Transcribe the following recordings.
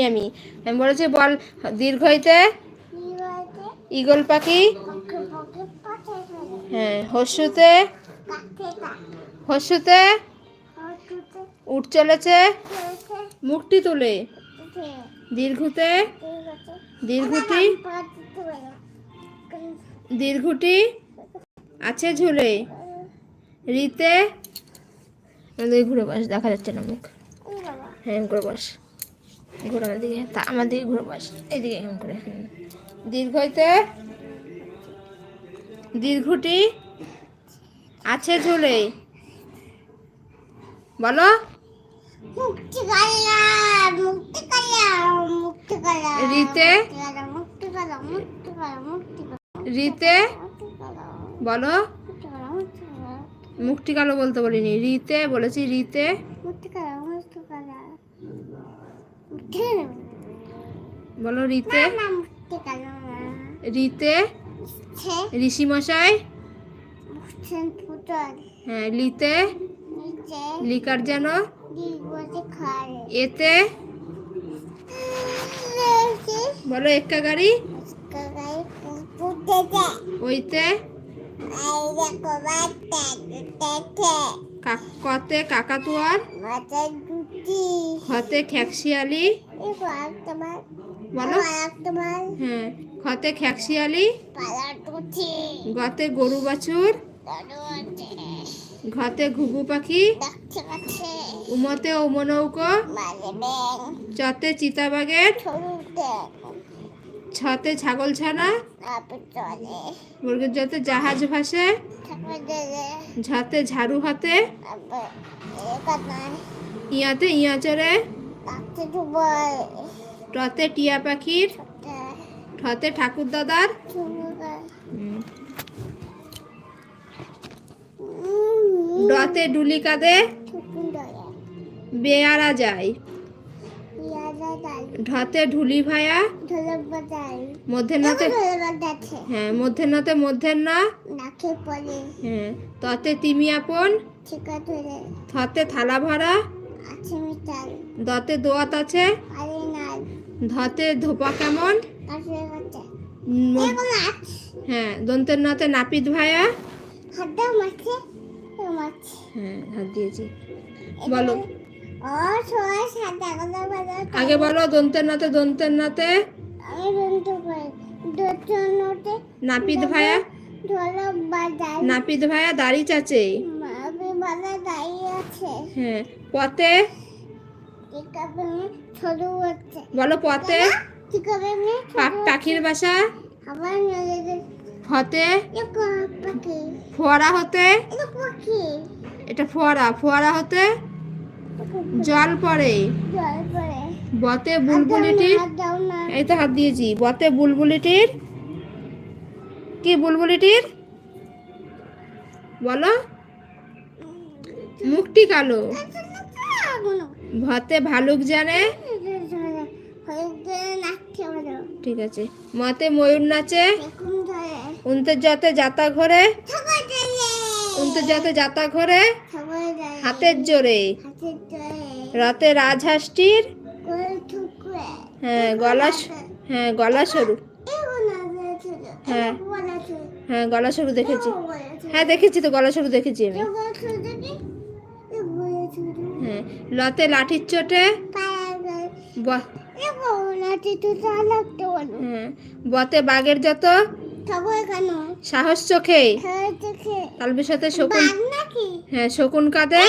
আমি আমি বলেছি বল দীর্ঘইতে ঈগল পাখি, হ্যাঁ হস্যুতে হস্যুতে উঠ চলেছে মুখটি তুলে, দীর্ঘতে দীর্ঘটি দীর্ঘটি আছে ঝুলে, রিতে ঘুরে বস, দেখা যাচ্ছে না মুখ, হ্যাঁ ঘুরে বস, ঘুরে আমার দিকে, তা আমার দিকে ঘুরে বস, এইদিকে এমন করে, দীর্ঘইতে দীর্ঘটি আছে ঝুলে, বলো রিতে রিতে বলো, মুখটি কালো বলতে বলিনি, রিতে বলেছি, রিতে বলো, রিতে রিতে ঋষি মশাই, হ্যাঁ লিতে লিকার যেন, এতে বলো এক্কা গাড়ি, ওইতে কতে কাকাতুয়ার, খতে খ্যাকশিয়ালি, বলো হ্যাঁ খতে খ্যাকশিয়ালি, গতে গরু বাছুর, ঘতে ঘুঘু পাখি, উমতে ওমনৌকো, চতে চিতাবাগের, ছতে ছাগল ছানা, বর্গের যতে জাহাজ ভাসে, ঝতে ঝাড়ু হাতে, ইয়াতে ইয়াচরে, টতে টিয়া পাখির, ঠতে ঠাকুর দাদার, ডতে ডুলি কাঁদে, বেয়ারা যায়, ঢতে ঢুলি ভায়া, মধ্যে হ্যাঁ মধ্যে মধ্যেন্না, হ্যাঁ ততে তিমি আপন, থতে থালা ভরা, দতে দোয়াত আছে, ধতে ধোপা কেমন, হ্যাঁ দন্তের নাতে নাপিত ভায়া, হ্যাঁ হাত দিয়েছি, বলো আগে বলো, দন্তের নাতে নাপিত ভায়া, নাপিত ভায়া দাড়ি চাচে, হ্যাঁ পথে বলো, পথে পাখির বাসা, হতে ফোয়ারা হতে, এটা ফোয়ারা, ফোয়ারা হতে জল পড়ে, বতে বুলবুলিটির, এই তো হাত দিয়েছি, বতে বুলবুলিটির, কি বুলবুলিটির বলো, মুখটি কালো, ভতে ভালুক জানে, ঠিক আছে, মতে ময়ূর নাচে, উনতে যতে যাতা ঘরে, উনতে যতে যাতা ঘরে, হাতের জোরে, রাতে রাজহাঁসটির, হ্যাঁ গলা সরু, হ্যাঁ হ্যাঁ গলা সরু দেখেছি, হ্যাঁ দেখেছি তো, গলা সরু দেখেছি আমি, হ্যাঁ লতে লাঠির চোটে, হ্যাঁ বতে বাঘের যত সাহস চোখে, তালবের সাথে শকুন, হ্যাঁ শকুন কাঁদে,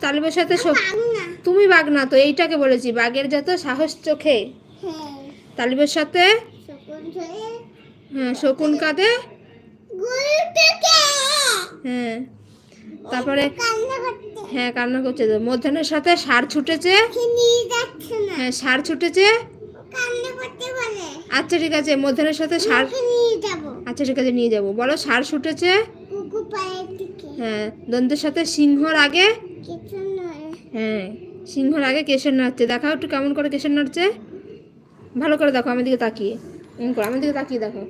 তালবের সাথে তুমি বাঘ না তো, এইটাকে বলেছি, বাঘের যত সাহস চোখে, তালবের সাথে, হ্যাঁ শকুন কাঁদে, হ্যাঁ তারপরে হ্যাঁ কান্না করছে তো, মধ্যাহ্নের সাথে সার ছুটেছে, হ্যাঁ সার ছুটেছে, আচ্ছা ঠিক আছে, মধ্যাহ্নের সাথে সার, আচ্ছা ঠিক আছে নিয়ে যাবো, বলো সার ছুটেছে, হ্যাঁ দন্তের সাথে সিংহর আগে, হ্যাঁ সিংহর আগে কেশর নাড়ছে, দেখাও একটু কেমন করে কেশর নাড়ছে, ভালো করে দেখো আমার দিকে তাকিয়ে, আমার দিকে তাকিয়ে দেখো।